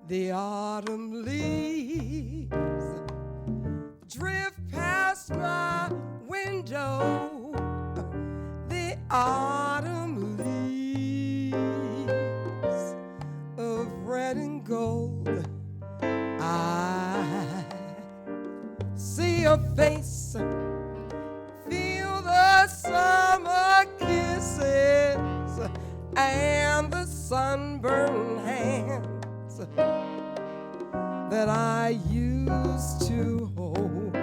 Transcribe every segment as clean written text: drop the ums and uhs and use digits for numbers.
The autumn leaves drift past my window. The autumn leaves of red and gold. I see your face, feel the summer kisses and the sunburned hands that I used to hold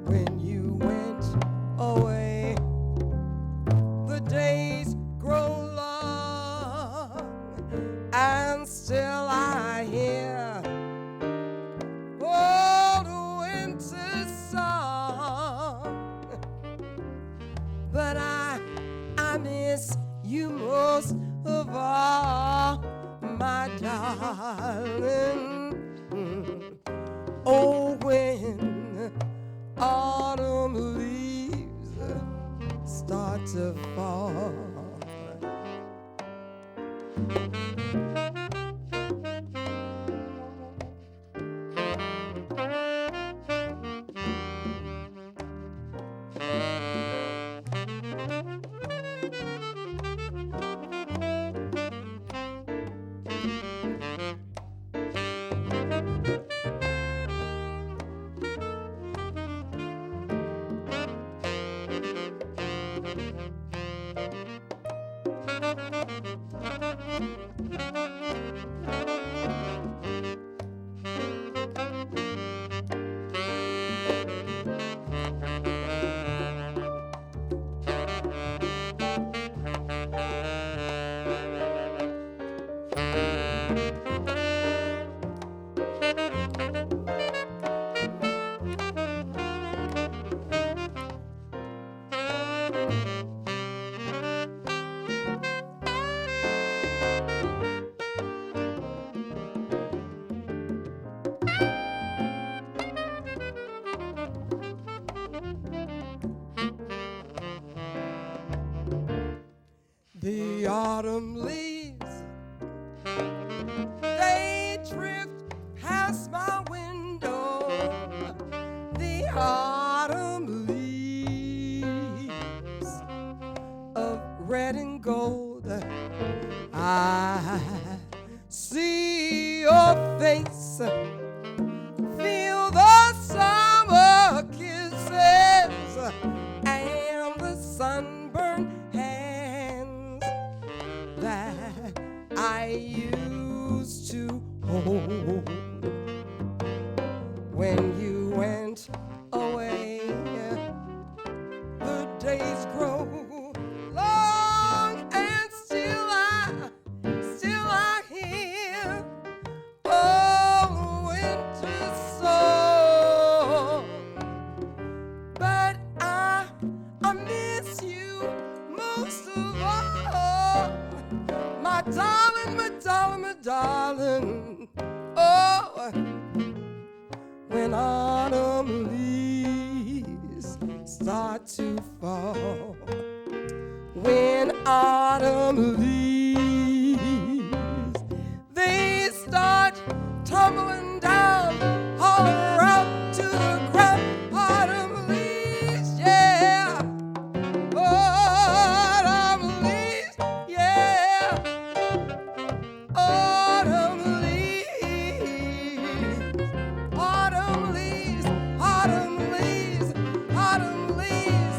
when you went away. The days grow long and still I hear old winter song, but I miss you most of all, my darling. Oh, when autumn leaves start to fall. The autumn leaves, they drift past my window. The autumn leaves of red and gold. I see your face, feel the summer kisses and the sunburned hands that I used to hold when you went away. The days grow long and still I hear winter song, but I miss you most of all, my darling, my darling, my darling. Oh, when autumn leaves start to fall, when autumn leaves, they start tumbling down all around to the ground. Autumn leaves, yeah. Autumn leaves, yeah. Autumn leaves, autumn leaves, autumn leaves, autumn leaves,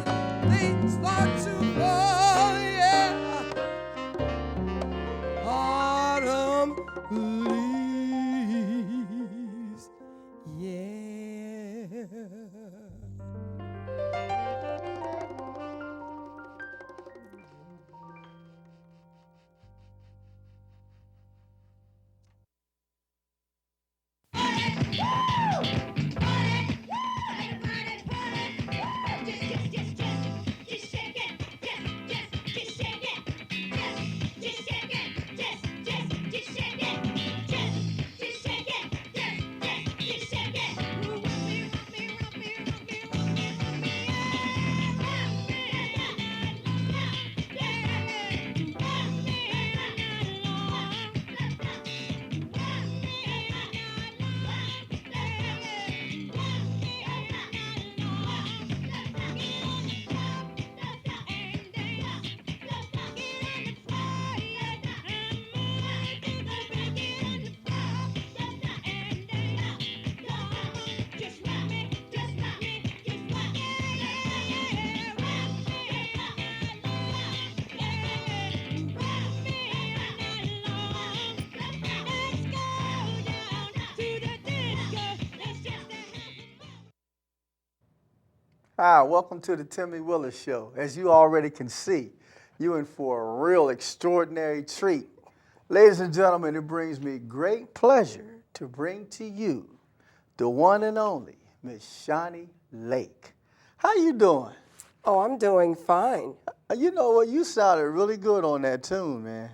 they start to fall, yeah. Autumn leaves, yeah. Hi, welcome to the Timmy Willis Show. As you already can see, you're in for a real extraordinary treat. Ladies and gentlemen, it brings me great pleasure to bring to you the one and only Miss Shawnee Lake. How you doing? Oh, I'm doing fine. You know what? You sounded really good on that tune, man.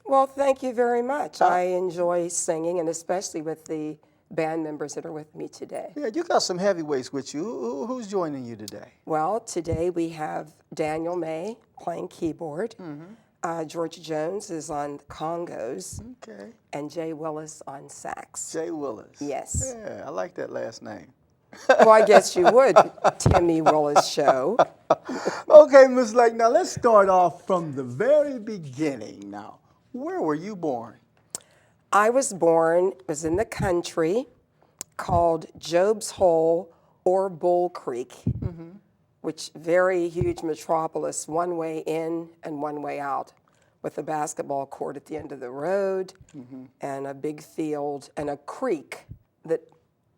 Well, thank you very much. I enjoy singing, and especially with the band members that are with me today. Yeah, you got some heavyweights with you. Who's joining you today? Well, today we have Daniel May playing keyboard. George Jones is on congos. Okay. And Jay Willis on sax. Jay Willis. Yes. Yeah, I like that last name. Well, I guess you would, Timmy Willis Show. Okay, Miss Lake, now let's start off from the very beginning now. Where were you born? I was in the country called Job's Hole or Bull Creek, which very huge metropolis, one way in and one way out, with a basketball court at the end of the road and a big field and a creek that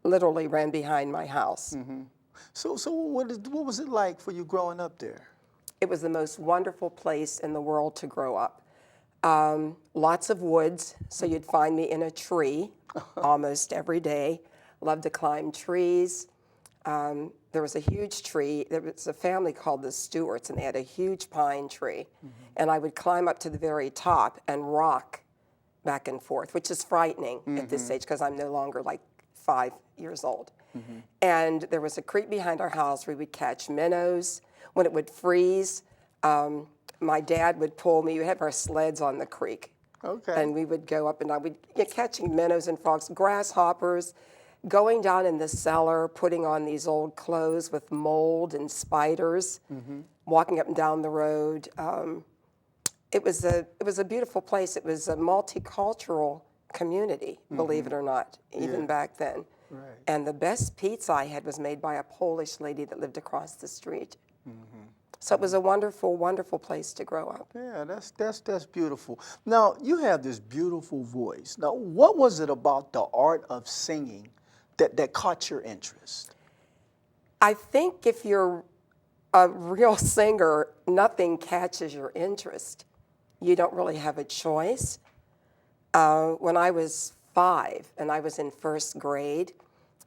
literally ran behind my house. So what was it like for you growing up there? It was the most wonderful place in the world to grow up. Lots of woods, so you'd find me in a tree almost every day. Loved to climb trees. There was a huge tree. There was a family called the Stewarts, and they had a huge pine tree. And I would climb up to the very top and rock back and forth, which is frightening at this age because I'm no longer like 5 years old. And there was a creek behind our house where we would catch minnows. When it would freeze, my dad would pull me. We had our sleds on the creek. Okay. And we would go up and I would get catching minnows and frogs, grasshoppers, going down in the cellar, putting on these old clothes with mold and spiders, walking up and down the road. It was a beautiful place. It was a multicultural community, believe it or not, even back then. Right. And the best pizza I had was made by a Polish lady that lived across the street. So it was a wonderful, wonderful place to grow up. Yeah, that's beautiful. Now, you have this beautiful voice. Now, what was it about the art of singing that caught your interest? I think if you're a real singer, nothing catches your interest. You don't really have a choice. When I was 5 and I was in first grade,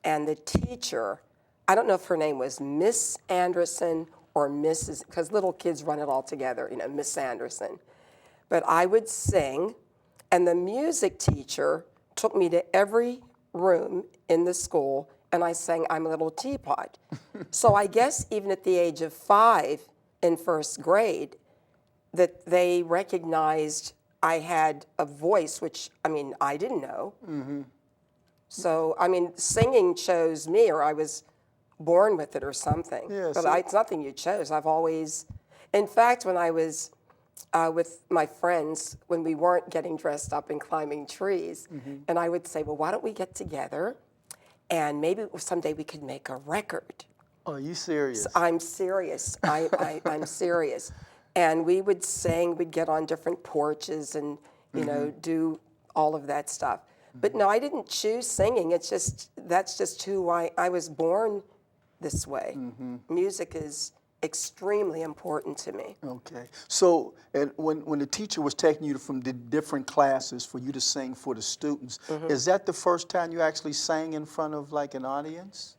and the teacher, I don't know if her name was Miss Anderson or Mrs., because little kids run it all together, you know, Miss Anderson. But I would sing, and the music teacher took me to every room in the school, and I sang I'm a Little Teapot. So I guess even at the age of 5 in first grade, that they recognized I had a voice, which, I mean, I didn't know. So, I mean, singing chose me, or I was born with it or something. Yeah, but so it's nothing you chose. I've always, in fact, when I was with my friends, when we weren't getting dressed up and climbing trees, and I would say, well, why don't we get together and maybe someday we could make a record. Are you serious? I'm serious. I'm serious. And we would sing, we'd get on different porches and, you know, do all of that stuff. But no, I didn't choose singing. It's just, that's just who I was born this way. Music is extremely important to me. Okay. So, and when the teacher was taking you from the different classes for you to sing for the students, is that the first time you actually sang in front of like an audience?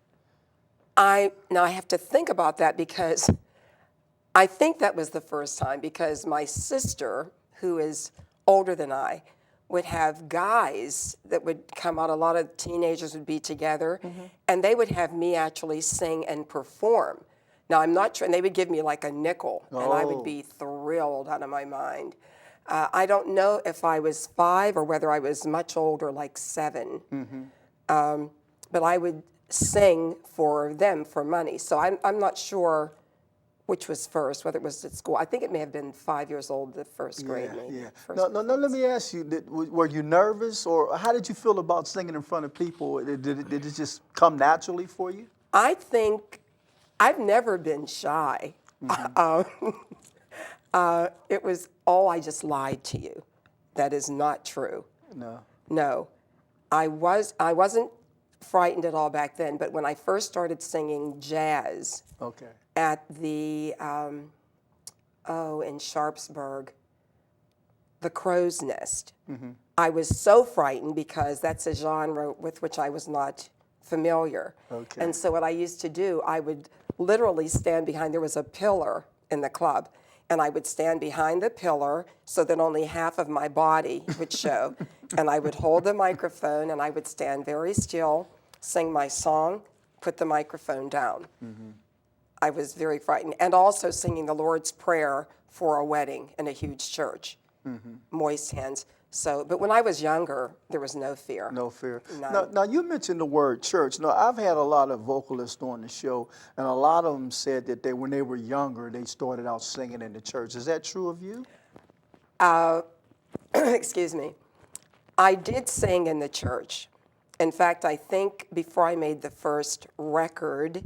Now I have to think about that because I think that was the first time because my sister, who is older than I, would have guys that would come out. A lot of teenagers would be together, and they would have me actually sing and perform. Now, I'm not sure, and they would give me like a nickel, and I would be thrilled out of my mind. I don't know if I was 5 or whether I was much older, like 7. But I would sing for them for money. So I'm not sure which was first, whether it was at school. I think it may have been 5 years old, the first grade. Maybe. No, let me ask you, were you nervous, or how did you feel about singing in front of people? Did it just come naturally for you? I think I've never been shy. It was, I just lied to you. That is not true. No. I wasn't frightened at all back then, but when I first started singing jazz, at the, in Sharpsburg, the Crow's Nest. I was so frightened because that's a genre with which I was not familiar. Okay. And so what I used to do, I would literally stand behind, there was a pillar in the club, and I would stand behind the pillar so that only half of my body would show. And I would hold the microphone and I would stand very still, sing my song, put the microphone down. I was very frightened. And also singing the Lord's Prayer for a wedding in a huge church. Moist hands. So, but when I was younger, there was no fear. No fear. No. Now, you mentioned the word church. Now, I've had a lot of vocalists on the show, and a lot of them said that when they were younger, they started out singing in the church. Is that true of you? Excuse me. I did sing in the church. In fact, I think before I made the first record,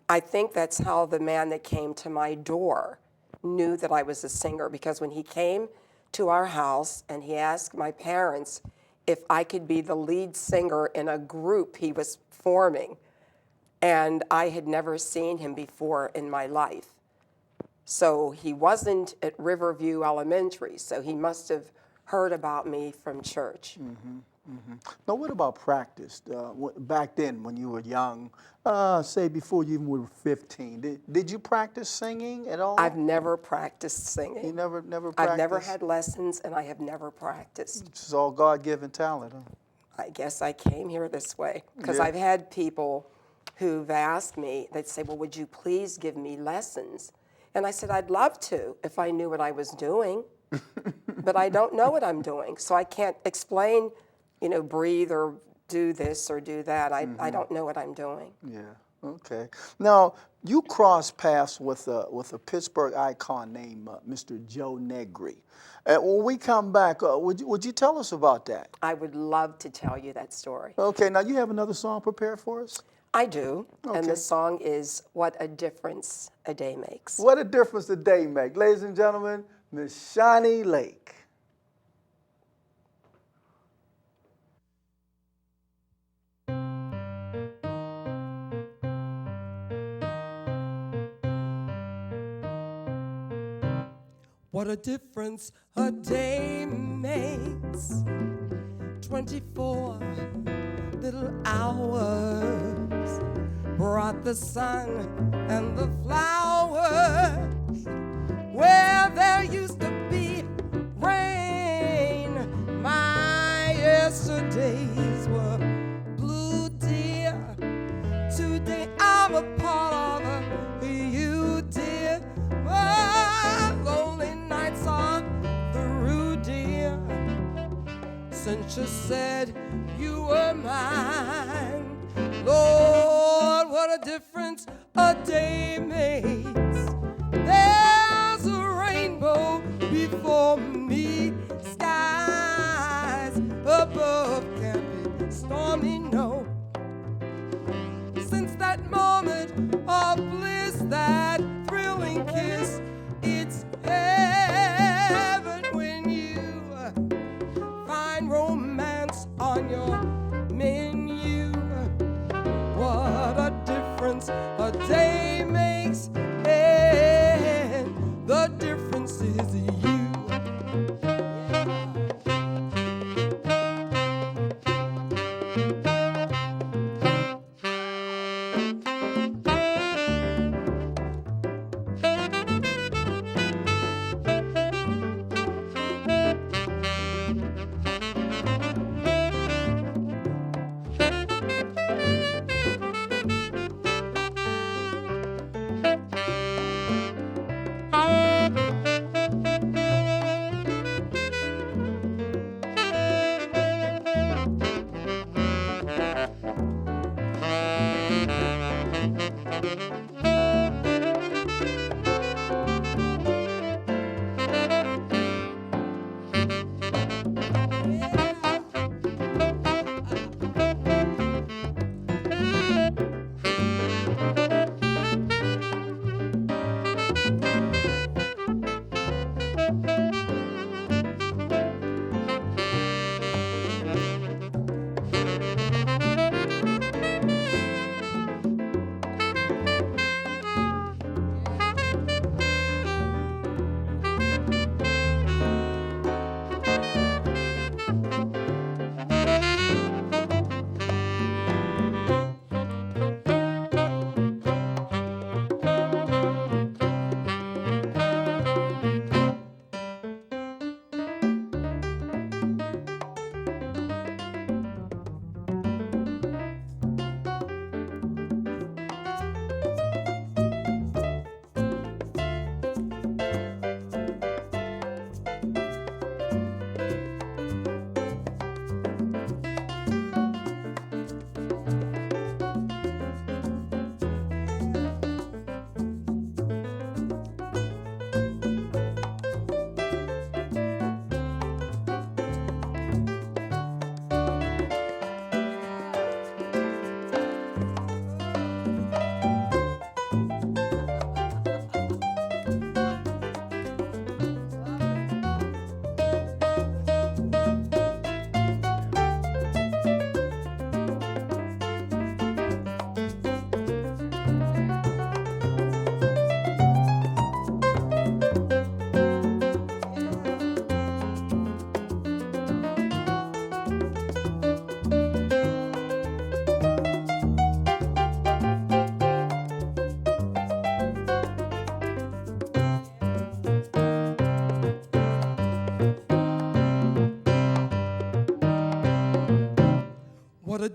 I think that's how the man that came to my door knew that I was a singer, because when he came to our house and he asked my parents if I could be the lead singer in a group he was forming, and I had never seen him before in my life. So he wasn't at Riverview Elementary, so he must have heard about me from church. Now, what about practice? Back then, when you were young, say before you even were 15, did you practice singing at all? I've never practiced singing. You never practiced? I've never had lessons, and I have never practiced. It's all God-given talent, huh? I guess I came here this way, because Yeah. I've had people who've asked me, they'd say, well, would you please give me lessons? And I said, I'd love to if I knew what I was doing, but I don't know what I'm doing, so I can't explain, breathe or do this or do that. I don't know what I'm doing. Yeah. Okay. Now, you crossed paths with a Pittsburgh icon named Mr. Joe Negri. When we come back, would you tell us about that? I would love to tell you that story. Okay. Now, you have another song prepared for us? I do, and Okay. the song is What a Difference a Day Makes. What a difference a day makes. Ladies and gentlemen, Miss Shawnee Lake. What a difference a day makes. 24 little hours brought the sun and the flowers where there used to be rain. My yesterdays were blue, dear. Today I'm a part of you, dear. My lonely nights are through, dear. Since you said you were mine, Lord, what a difference a day makes. There's a rainbow before me, skies above can be stormy, no. Since that moment of bliss, that thrilling kiss, it's heaven when you find romance on your menu. What a difference a day makes, and the difference is you.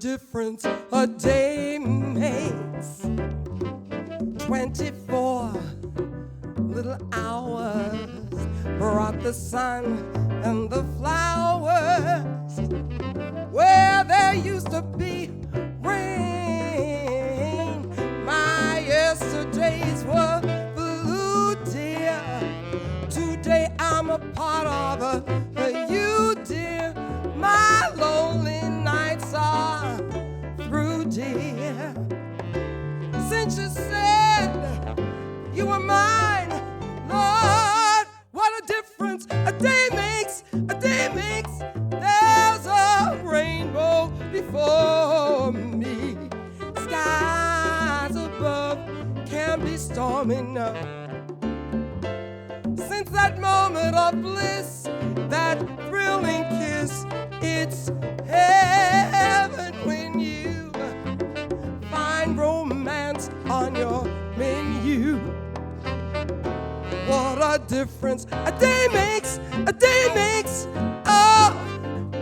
difference a day makes. 24 little hours brought the sun and the flowers where there used to be rain. My yesterdays were blue, dear. Today I'm a part of you, dear. My lonely nights are through, dear. Since you said you were mine, Lord, what a difference a day makes, a day makes. There's a rainbow before me. Skies above can be stormy now. Since that moment of bliss, that thrilling kiss, it's heaven when you find romance on your menu. What a difference a day makes, a day makes. Oh,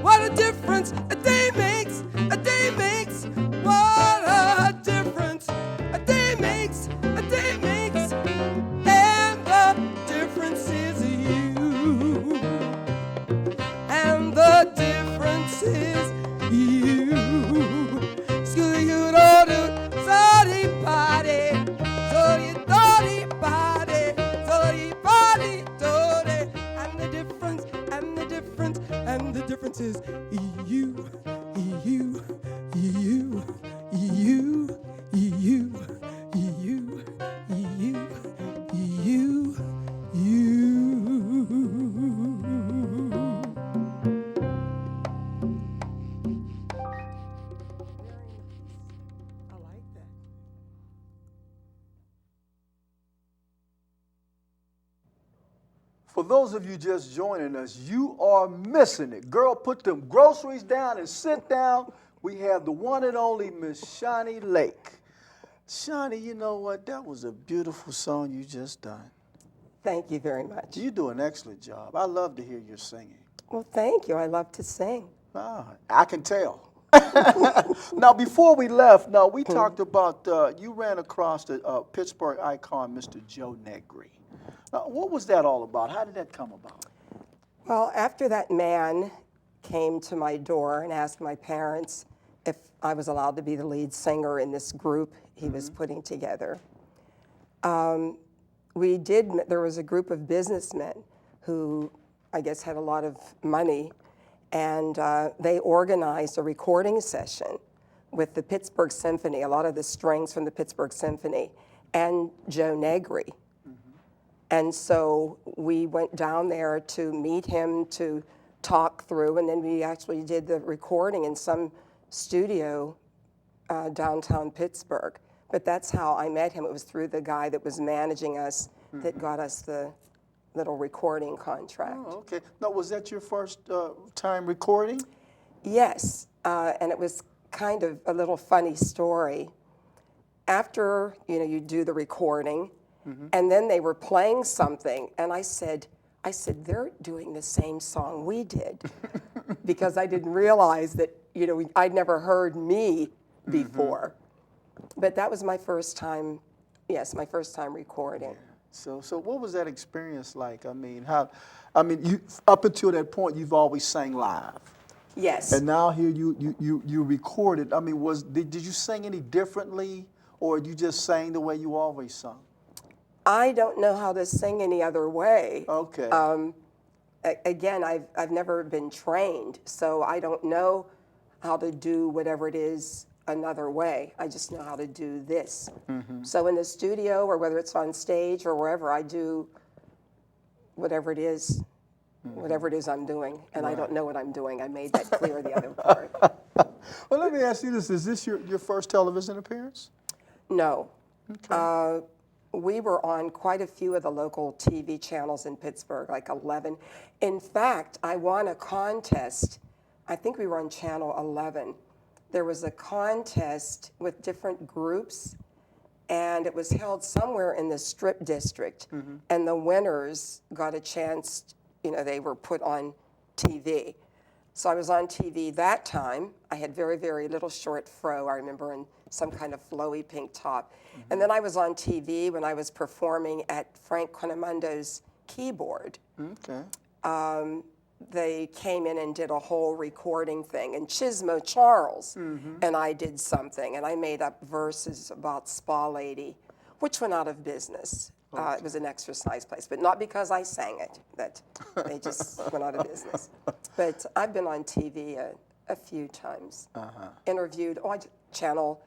what a difference a day makes, a day makes. What a difference a day makes, a day makes. And the difference is you. And the difference is you. School you don't do, sorry party, sorry party, sorry party, sorry. And the difference, and the difference, and the difference is you, you, you, you, you, you, you, you. I like that. For those of you just joining us, you are missing it. Girl, put them groceries down and sit down. We have the one and only Miss Shawnee Lake. Shawnee, you know what? That was a beautiful song you just done. Thank you very much. You do an excellent job. I love to hear your singing. Well, thank you. I love to sing. Ah, I can tell. Now, before we left, we talked about, you ran across the Pittsburgh icon, Mr. Joe Negri. What was that all about? How did that come about? Well, after that man came to my door and asked my parents if I was allowed to be the lead singer in this group he was putting together, there was a group of businessmen who I guess had a lot of money, and they organized a recording session with the Pittsburgh Symphony, a lot of the strings from the Pittsburgh Symphony, and Joe Negri. And so we went down there to meet him, to talk through, and then we actually did the recording in some studio downtown Pittsburgh. But that's how I met him. It was through the guy that was managing us that got us the little recording contract. Oh, okay. Now, was that your first time recording? Yes, and it was kind of a little funny story. After, you do the recording, and then they were playing something, and I said, they're doing the same song we did, because I didn't realize that, I'd never heard me before. But that was my first time, my first time recording. So what was that experience like? You up until that point, you've always sang live. Yes. And now here you recorded. Did you sing any differently, or you just sang the way you always sung? I don't know how to sing any other way. Okay. Again, I've never been trained, so I don't know how to do whatever it is another way. I just know how to do this. So in the studio, or whether it's on stage or wherever, I do whatever it is I'm doing, and I don't know what I'm doing. I made that clear the other part. Well, let me ask you this. Is this your first television appearance? No. Okay. We were on quite a few of the local TV channels in Pittsburgh, like 11. In fact, I won a contest. I think we were on channel 11. There was a contest with different groups, and it was held somewhere in the Strip District. And the winners got a chance, they were put on TV. So I was on TV that time. I had very, very little short fro, I remember, and some kind of flowy pink top. And then I was on TV when I was performing at Frank Quinemundo's keyboard. Okay. They came in and did a whole recording thing, and Chismo Charles and I did something, and I made up verses about Spa Lady, which went out of business. It was an exercise place, but not because I sang it. That they just went out of business. But I've been on TV a few times. Interviewed on Channel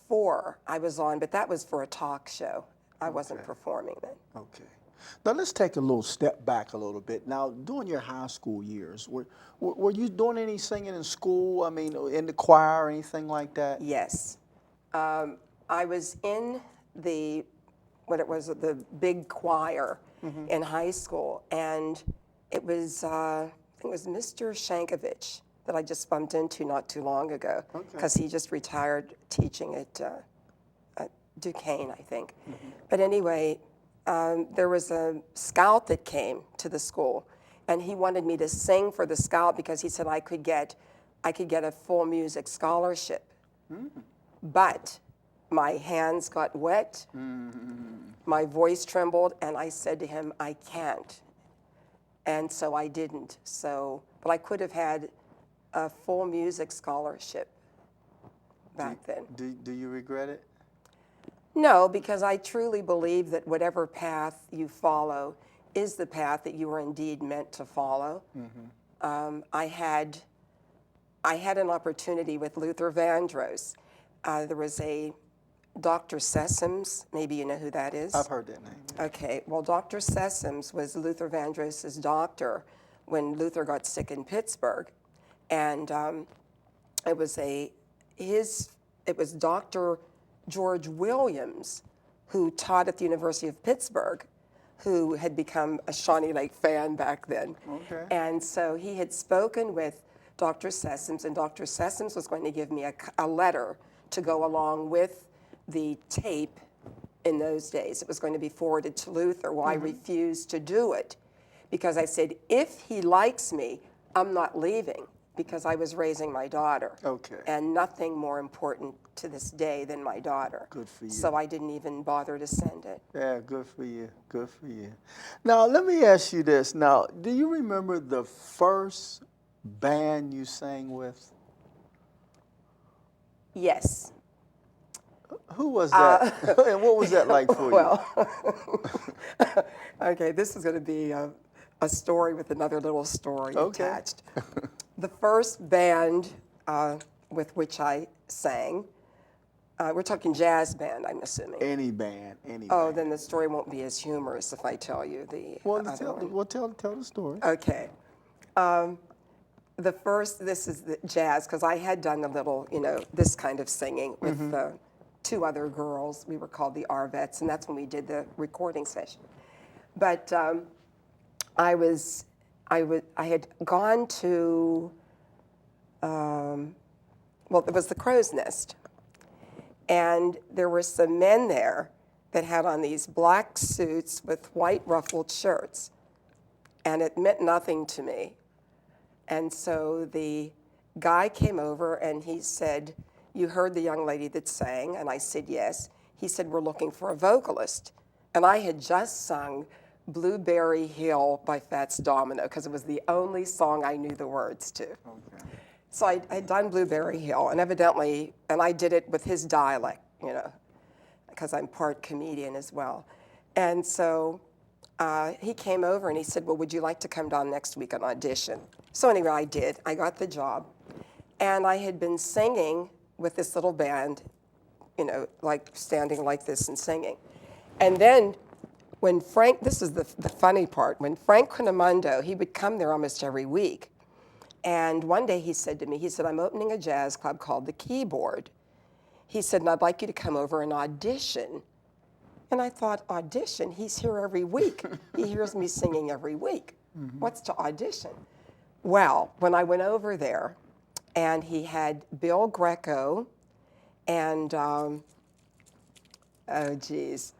4 I was on, but that was for a talk show. I wasn't performing then. Okay. Now let's take a little step back a little bit. Now, during your high school years, were you doing any singing in school? I mean, in the choir or anything like that? Yes. I was in the big choir in high school, and it was I think it was Mr. Shankovich that I just bumped into not too long ago, because he just retired teaching at Duquesne, I think. But anyway, there was a scout that came to the school, and he wanted me to sing for the scout because he said I could get a full music scholarship. But my hands got wet, my voice trembled, and I said to him, I can't. And so I didn't. But I could have had a full music scholarship back then. Do you regret it? No, because I truly believe that whatever path you follow is the path that you were indeed meant to follow. I had an opportunity with Luther Vandross. There was a Dr. Sessoms, maybe you know who that is. I've heard that name. Okay, well, Dr. Sessoms was Luther Vandross's doctor when Luther got sick in Pittsburgh, and it was Dr. George Williams, who taught at the University of Pittsburgh, who had become a Shawnee Lake fan back then. Okay. And so he had spoken with Dr. Sessoms, and Dr. Sessoms was going to give me a letter to go along with the tape in those days. It was going to be forwarded to Luther. Well, I refused to do it because I said, if he likes me, I'm not leaving, because I was raising my daughter. Okay. And nothing more important to this day than my daughter. Good for you. So I didn't even bother to send it. Yeah, good for you. Good for you. Now, let me ask you this. Now, do you remember the first band you sang with? Yes. Who was that? And what was that like for you? Well, okay, this is going to be a story with another little story attached. The first band with which I sang, we're talking jazz band, I'm assuming. Any band, any Oh, band. then the story won't be as humorous if I tell you the other one. Tell the story. Okay. This is the jazz, because I had done a little, this kind of singing with two other girls. We were called the Arvettes, and that's when we did the recording session. But I had gone to, it was the Crow's Nest. And there were some men there that had on these black suits with white ruffled shirts. And it meant nothing to me. And so the guy came over and he said, you heard the young lady that sang? And I said, yes. He said, we're looking for a vocalist. And I had just sung Blueberry Hill by Fats Domino, because it was the only song I knew the words to. Okay. So I'd done Blueberry Hill, and evidently, and I did it with his dialect, because I'm part comedian as well. And so he came over and he said, well, would you like to come down next week and audition? So anyway, I did. I got the job. And I had been singing with this little band, like standing like this and singing. And then when this is the funny part, when Frank Quinemundo, he would come there almost every week. And one day he said to me, I'm opening a jazz club called The Keyboard. He said, and I'd like you to come over and audition. And I thought, audition? He's here every week. He hears me singing every week. What's to audition? Well, when I went over there, and he had Bill Greco and, oh geez,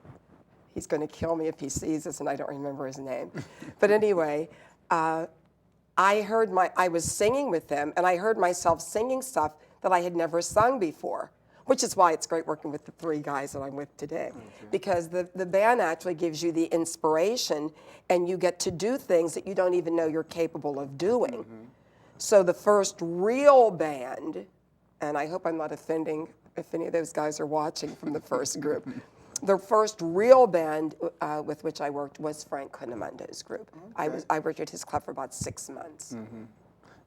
he's going to kill me if he sees this and I don't remember his name. But anyway, I was singing with them, and I heard myself singing stuff that I had never sung before, which is why it's great working with the three guys that I'm with today. Because the band actually gives you the inspiration, and you get to do things that you don't even know you're capable of doing. So the first real band, and I hope I'm not offending if any of those guys are watching from the first group, the first real band with which I worked was Frank Cunamundo's group. I worked at his club for about 6 months.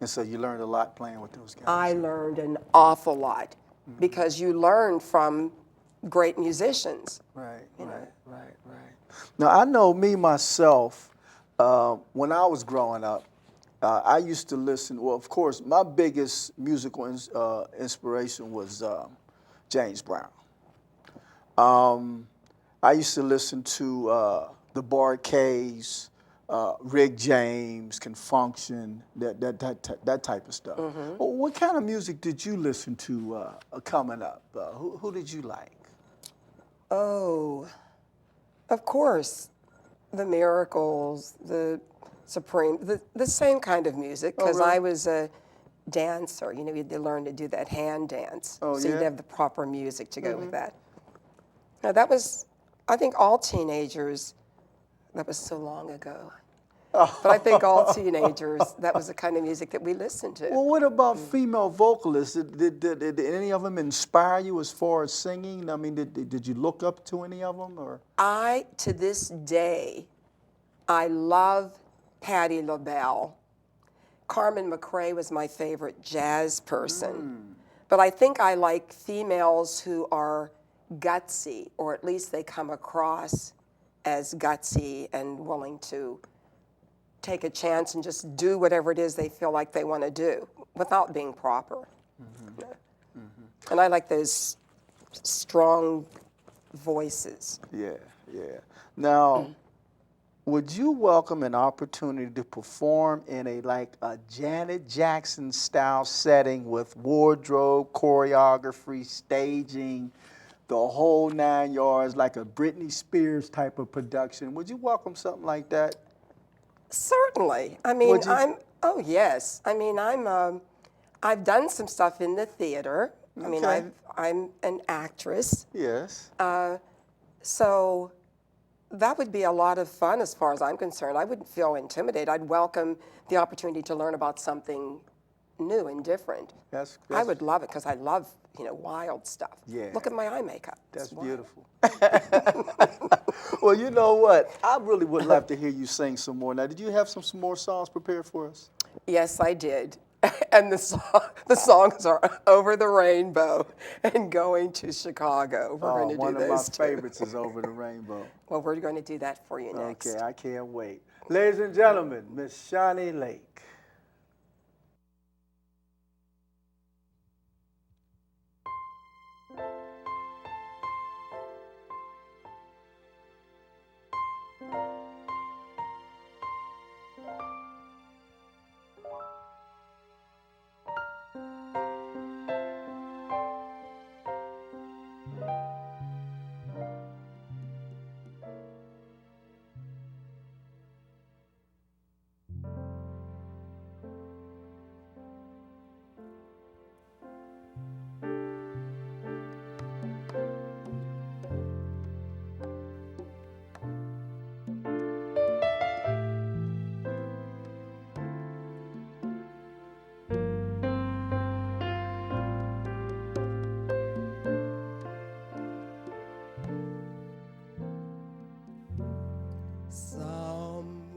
And so you learned a lot playing with those guys. I learned an awful lot because you learn from great musicians. Right. Now, I know me, myself, when I was growing up, I used to listen, well, of course, my biggest musical inspiration was James Brown. I used to listen to the Bar-Kays, Rick James, Can Function, that type of stuff. Well, what kind of music did you listen to coming up? Who did you like? Oh, of course, the Miracles, the Supreme, the same kind of music, because really? I was a dancer. You know, you had to learn to do that hand dance. Oh, so yeah? you'd have the proper music to go with that. Now, that was, I think all teenagers, that was so long ago. But I think all teenagers, that was the kind of music that we listened to. Well, what about female vocalists? Did any of them inspire you as far as singing? I mean, did you look up to any of them? Or? To this day, I love Patti LaBelle. Carmen McRae was my favorite jazz person. But I think I like females who are gutsy, or at least they come across as gutsy and willing to take a chance and just do whatever it is they feel like they want to do without being proper. And I like those strong voices. Yeah. Now, would you welcome an opportunity to perform in a Janet Jackson style setting with wardrobe, choreography, staging, the whole 9 yards, like a Britney Spears type of production? Would you welcome something like that? Certainly. I mean, oh yes. I mean, I've done some stuff in the theater. I mean, Okay. I'm an actress. Yes. So that would be a lot of fun as far as I'm concerned. I wouldn't feel intimidated. I'd welcome the opportunity to learn about something new and different. I would love it because I love, wild stuff. Yeah. Look at my eye makeup. That's It's wild. beautiful. Well, you know what? I really would love to hear you sing some more. Now, did you have some more songs prepared for us? Yes, I did. And the songs are Over the Rainbow and Going to Chicago. We're going to do one of my those two. favorites is Over the Rainbow. Well, we're going to do that for you next. Okay, I can't wait. Ladies and gentlemen, Miss Shawnee Lake.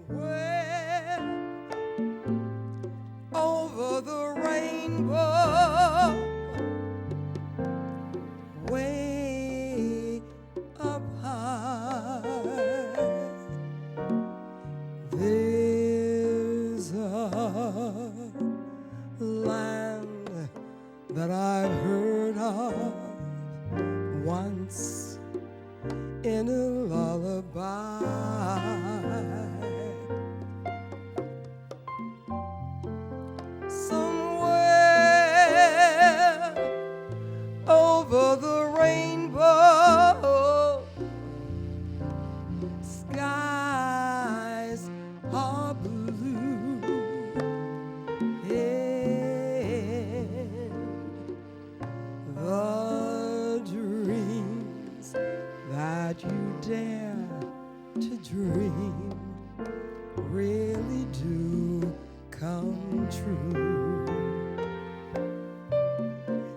Somewhere over the rainbow, way up high, there's a land that I've heard of once in a lullaby. Somewhere over the rainbow, skies are blue. really do come true.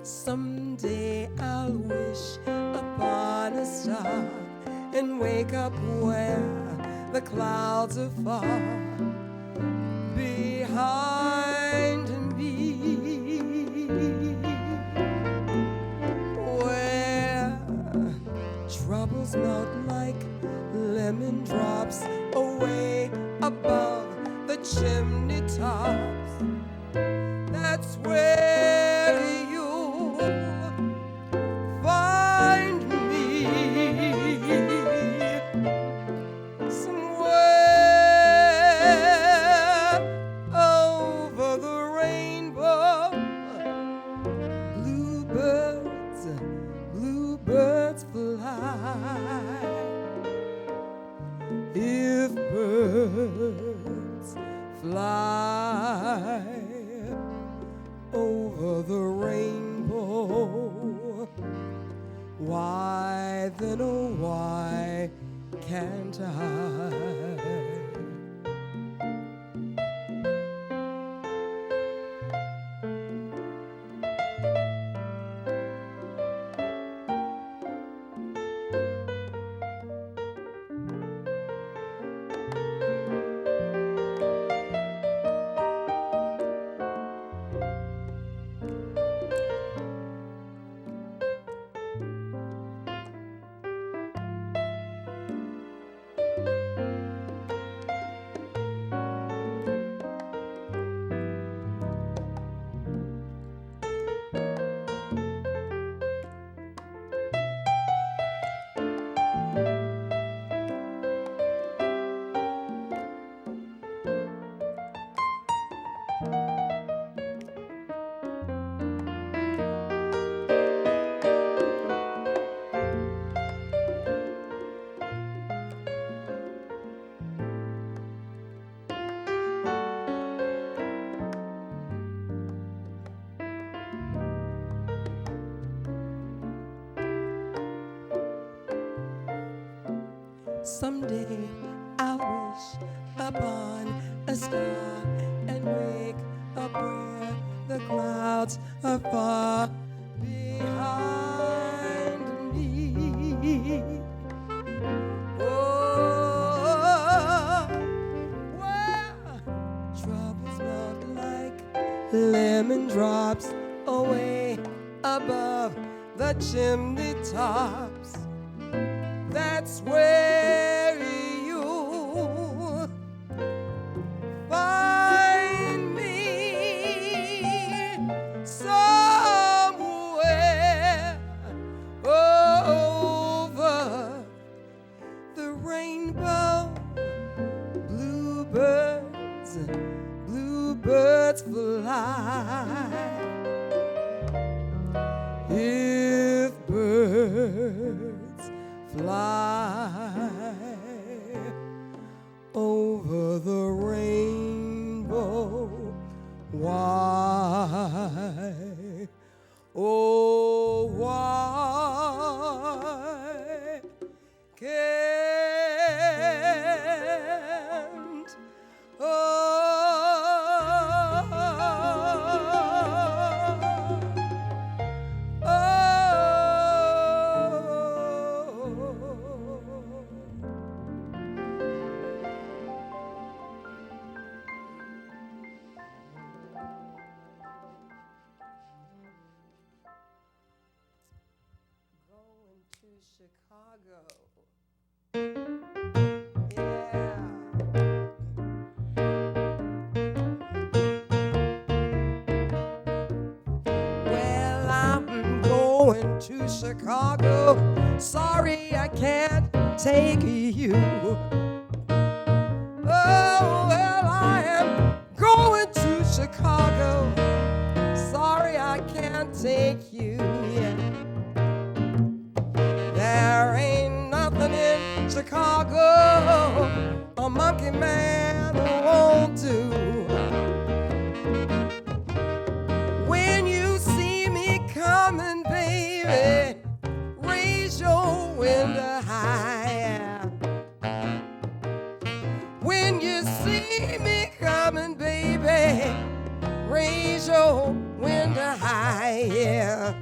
Someday I'll wish upon a star and wake up where the clouds are far behind me, where troubles melt like lemon drops away above the chimney tops. That's where you'll find me, somewhere over the rainbow. Bluebirds, bluebirds fly. If birds fly over the rainbow, why then, oh why can't I? Someday I'll wish upon a star and wake up where the clouds are far behind me. Oh, where troubles melt like lemon drops away above the chimney tops. That's where you find me, somewhere over the rainbow. Bluebirds, bluebirds fly. If birds fly over the rainbow, why, oh why can't Chicago. Yeah. Well, I'm going to Chicago. Sorry, I can't take you. Oh, well, I am going to Chicago. Sorry, I can't take you. Yeah. There ain't nothing in Chicago a monkey man won't do. When you see me coming, baby, raise your window high. When you see yeah.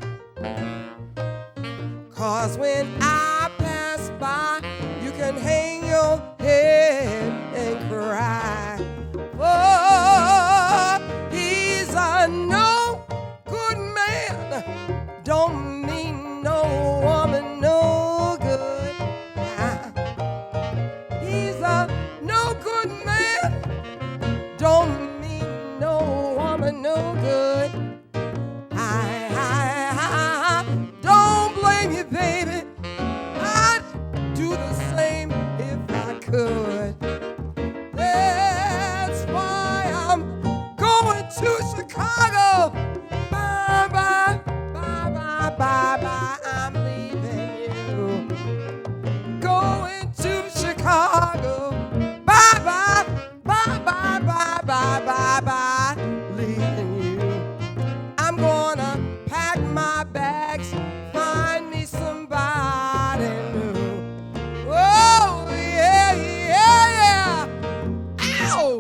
'Cause when I pass by, you can hang your head and cry. Oh, he's a no good man. Don't mean no woman no good. He's a no good man. Don't mean no woman no good. Don't blame you, baby. I'd do the same if I could. That's why I'm going to Chicago. Bye, bye, bye, bye, bye, bye. I'm leaving you. Going to Chicago. Bye, bye, bye, bye, bye, bye, bye, bye. Leaving you. I'm gonna pack my bags, find me somebody new. Oh, yeah, yeah, yeah. Ow!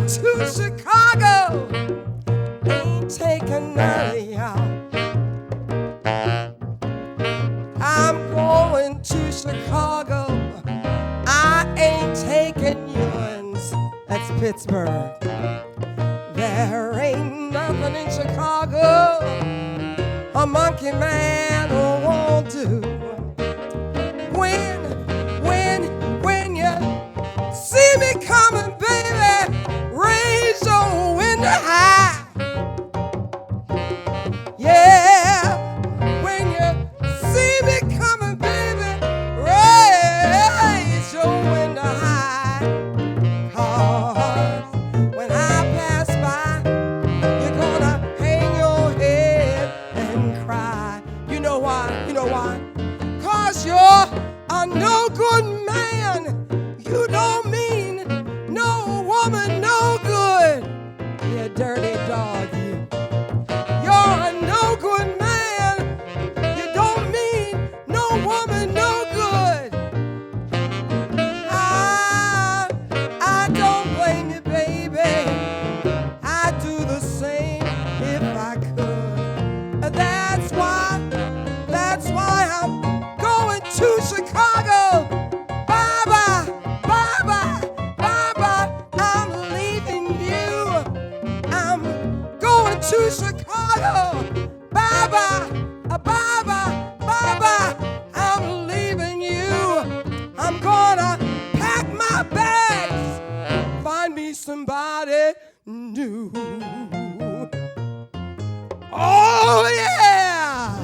To Chicago, ain't taking none of y'all. I'm going to Chicago, I ain't taking yours. That's Pittsburgh. There ain't nothing in Chicago a monkey man won't do. When you see me coming, baby, raise your window high. Yeah, when you see me coming, baby, raise your window high. 'Cause when I pass by, you're gonna hang your head and cry. You know why? You know why? 'Cause you're a no good man. You don't mean no woman no good. You dirty dog, you. You're a no good man. You don't mean no woman no good. I don't blame you, baby. I'd do the same if I could. That's why I'm going to Chicago. Bye bye, bye bye, bye bye. I'm leaving you. I'm going to Chicago. Bye bye, bye bye, bye bye. I'm leaving you. I'm gonna pack my bags, find me somebody new. Oh yeah!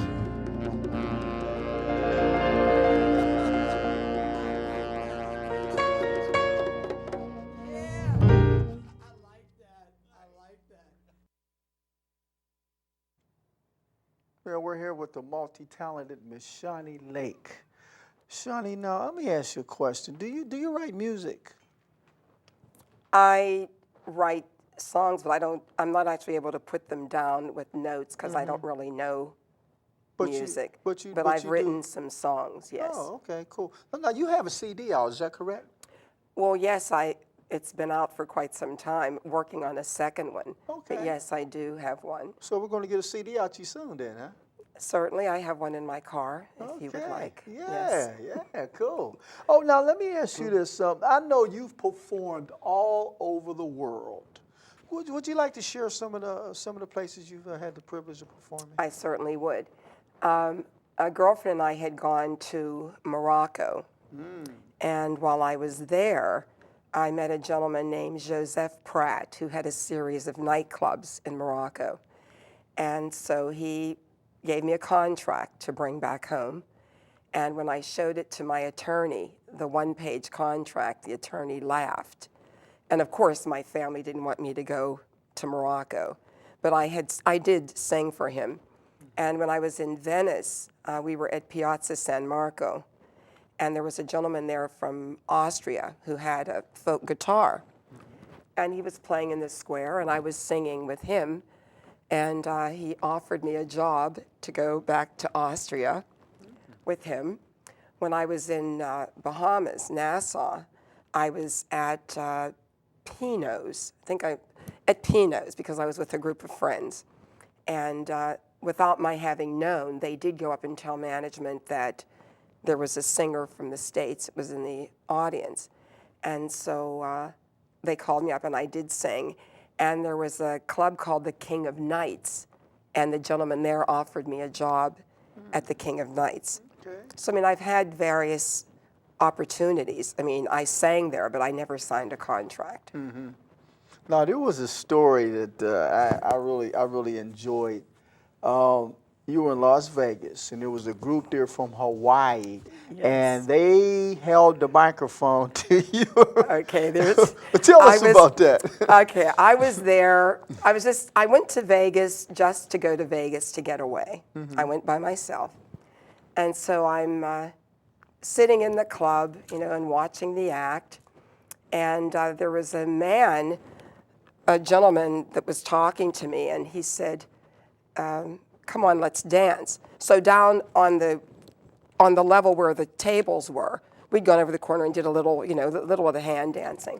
Well, we're here with the multi-talented Miss Shawnee Lake. Shawnee, now let me ask you a question. Do you write music? I write songs, but I'm not actually able to put them down with notes because I don't really know music. But I've written some songs, yes. Oh, okay, cool. Now, you have a CD out, is that correct? Well, yes, it's been out for quite some time, working on a second one. Okay. But yes, I do have one. So we're going to get a CD out you soon then, huh? Certainly, I have one in my car, if you would like. Yeah, yeah, cool. Oh, now let me ask you this. I know you've performed all over the world. Would you like to share some of the places you've had the privilege of performing? I certainly would. A girlfriend and I had gone to Morocco, and while I was there, I met a gentleman named Joseph Pratt who had a series of nightclubs in Morocco. And so he gave me a contract to bring back home. And when I showed it to my attorney, the one-page contract, the attorney laughed. And of course, my family didn't want me to go to Morocco, but I did sing for him. And when I was in Venice, we were at Piazza San Marco, and there was a gentleman there from Austria who had a folk guitar. And he was playing in the square, and I was singing with him. And he offered me a job to go back to Austria with him. When I was in Bahamas, Nassau, I was at Pino's. At Pino's, because I was with a group of friends. And without my having known, they did go up and tell management that there was a singer from the States that was in the audience. And so they called me up, and I did sing. And there was a club called the King of Nights, and the gentleman there offered me a job at the King of Nights. Okay. So, I mean, I've had various opportunities. I mean, I sang there, but I never signed a contract. Now, there was a story that I really enjoyed. You were in Las Vegas, and there was a group there from Hawaii, and they held the microphone to you. Okay, Tell us about that. Okay, I was there. I went to Vegas just to go to Vegas to get away. I went by myself. And so I'm sitting in the club, and watching the act. And there was a gentleman that was talking to me, and he said, come on, let's dance. So down on the level where the tables were, we'd gone over the corner and did a little, little of the hand dancing.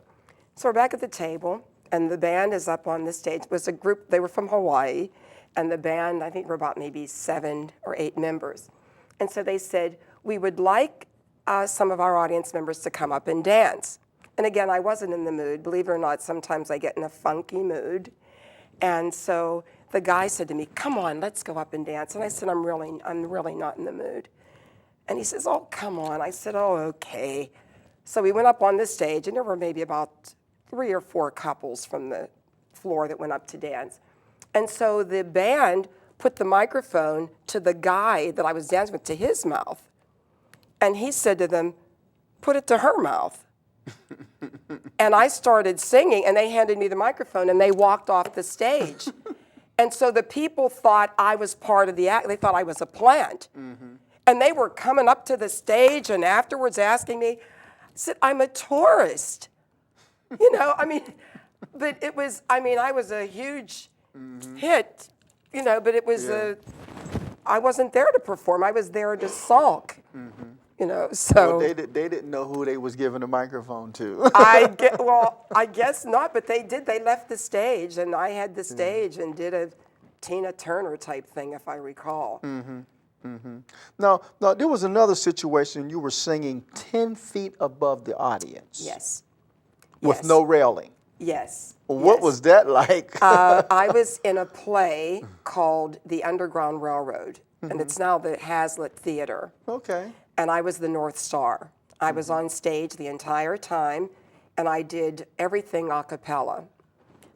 So we're back at the table, and the band is up on the stage. It was a group, they were from Hawaii, and the band, I think, were about maybe 7 or 8 members. And so they said, we would like some of our audience members to come up and dance. And again, I wasn't in the mood. Believe it or not, sometimes I get in a funky mood. And so the guy said to me, come on, let's go up and dance. And I said, I'm really not in the mood. And he says, oh, come on. I said, oh, okay. So we went up on the stage, and there were maybe about 3 or 4 couples from the floor that went up to dance. And so the band put the microphone to the guy that I was dancing with, to his mouth. And he said to them, put it to her mouth. And I started singing, and they handed me the microphone, and they walked off the stage. And so the people thought I was part of the act. They thought I was a plant. And they were coming up to the stage and afterwards asking me, I said, I'm a tourist. But it was, I was a huge hit, but it was I wasn't there to perform. I was there to sulk. So well, they didn't know who they was giving the microphone to. I guess not, but they did. They left the stage, and I had the stage and did a Tina Turner type thing, if I recall. Now, there was another situation. You were singing 10 feet above the audience. Yes. With no railing. Yes. What was that like? I was in a play called The Underground Railroad, and it's now the Hazlitt Theater. Okay. And I was the North Star. I was on stage the entire time, and I did everything a cappella.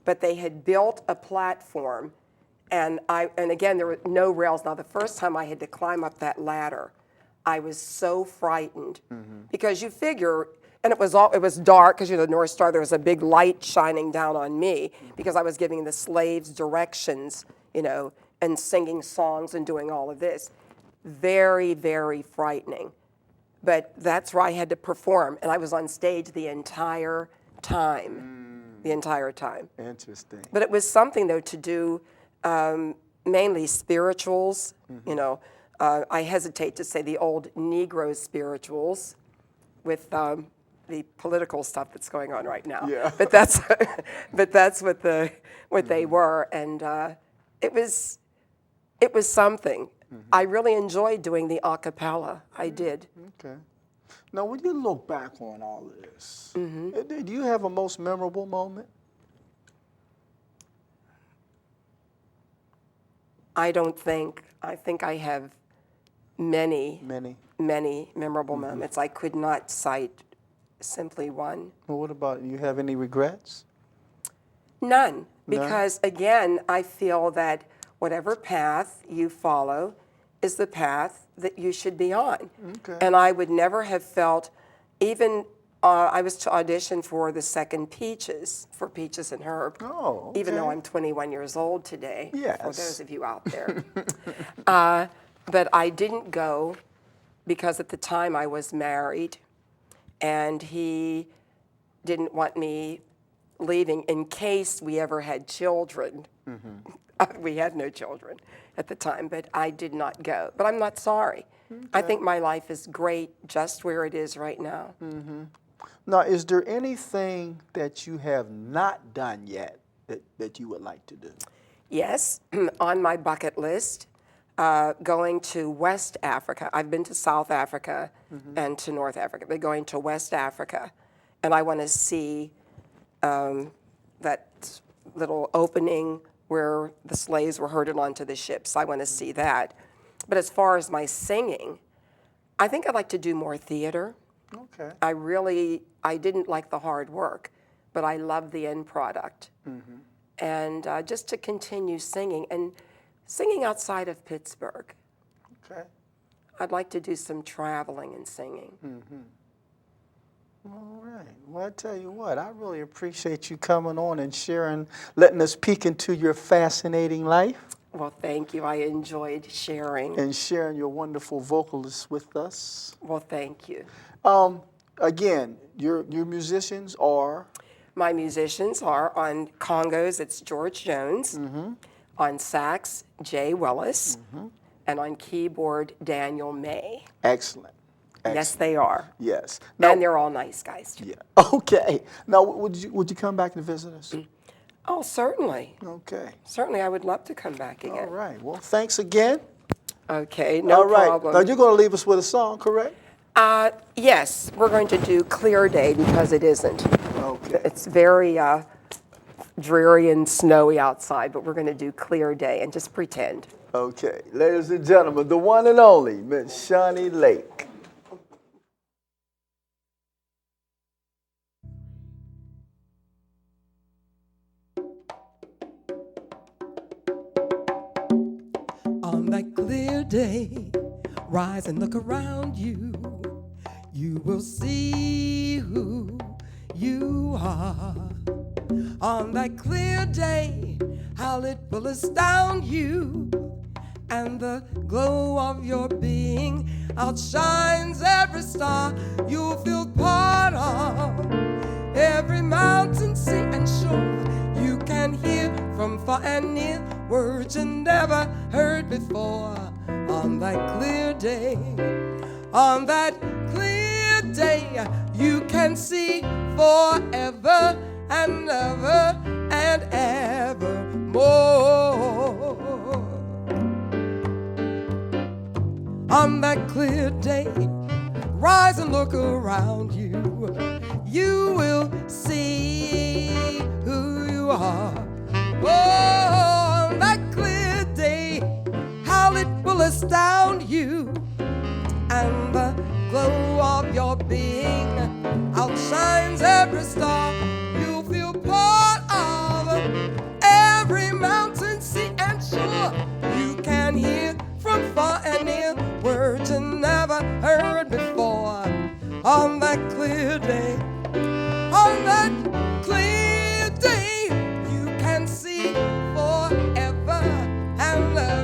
But they had built a platform, and again, there were no rails. Now, the first time I had to climb up that ladder, I was so frightened because you figure, and it was dark because the North Star. There was a big light shining down on me because I was giving the slaves directions, and singing songs and doing all of this. Very, very frightening. But that's where I had to perform, and I was on stage the entire time. The entire time. Interesting. But it was something, though, to do mainly spirituals. You know, I hesitate to say the old Negro spirituals with the political stuff that's going on right now. Yeah. But that's what they were, and it was something. I really enjoyed doing the a cappella. I did. Okay. Now, when you look back on all of this, do you have a most memorable moment? I don't think. I think I have many memorable moments. I could not cite simply one. Well, what about, you have any regrets? None. Because, again, I feel that whatever path you follow is the path that you should be on. Okay. And I would never have felt, even I was to audition for the second Peaches, for Peaches and Herb. Oh, okay. Even though I'm 21 years old today, Yes. for those of you out there. But I didn't go because at the time I was married, and he didn't want me leaving in case we ever had children. We had no children at the time, but I did not go. But I'm not sorry. I think my life is great just where it is right now. Now, is there anything that you have not done yet that you would like to do? Yes, on my bucket list, going to West Africa. I've been to South Africa and to North Africa, but going to West Africa, and I want to see that little opening where the slaves were herded onto the ships. I want to see that. But as far as my singing, I think I'd like to do more theater. Okay. I didn't like the hard work, but I love the end product. And just to continue singing, and singing outside of Pittsburgh. Okay. I'd like to do some traveling and singing. All right. Well, I tell you what, I really appreciate you coming on and sharing, letting us peek into your fascinating life. Well, thank you. I enjoyed sharing. And sharing your wonderful vocalists with us. Well, thank you. Again, your musicians are? My musicians are on congos, it's George Jones. On sax, Jay Willis. And on keyboard, Daniel May. Excellent. Yes, they are. Yes. Now, And they're all nice guys, too. yeah. Okay. Now, would you come back and visit us? Oh, certainly. Okay. Certainly, I would love to come back again. All right. Well, thanks again. Okay, no All right. problem. Now, you're going to leave us with a song, correct? Yes, we're going to do Clear Day because it isn't. Okay. It's very dreary and snowy outside, but we're going to do Clear Day and just pretend. Okay. Ladies and gentlemen, the one and only Miss Shawnee Lake. On that clear day, rise and look around you. You will see who you are. On that clear day, how it will astound you. And the glow of your being outshines every star. You'll feel part of every mountain, sea, and shore. You can hear from far and near words you never heard before. On that clear day, on that clear day, you can see forever and ever and evermore. On that clear day, rise and look around you. You will see who you are. Oh, on that clear day, how it will astound you. And the glow of your being outshines every star. You'll feel part of every mountain, sea, and shore. You can hear from far and near words you never heard before. On that clear day, on that clear day, you can see forever and ever.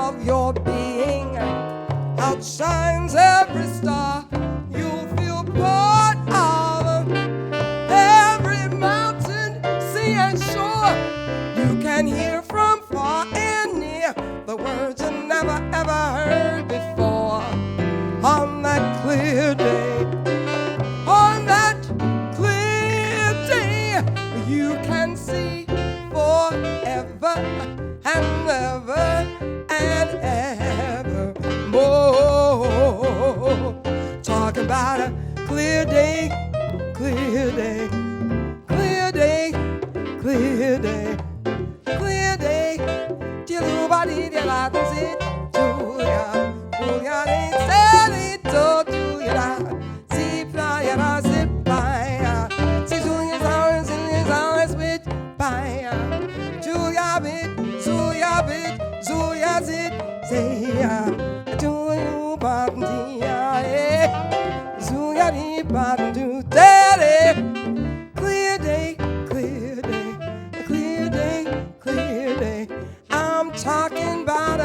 of your being outshines every star. You'll feel part of every mountain, sea, and shore. You can hear from far and near the words you never ever heard before. On that clear day, on that clear day, you can see forever and ever and ever more. Talk about a clear day, clear day, clear day, clear day, clear day. Nobody did I sit to ya, ya said it to ya. Zip ya, zip by ya. See to his eyes with by ya. Julia bit, Zuya zit, say ya. To you, button, ya, Zuya di button, do daddy. Clear day, clear day, clear day, clear day. I'm talking about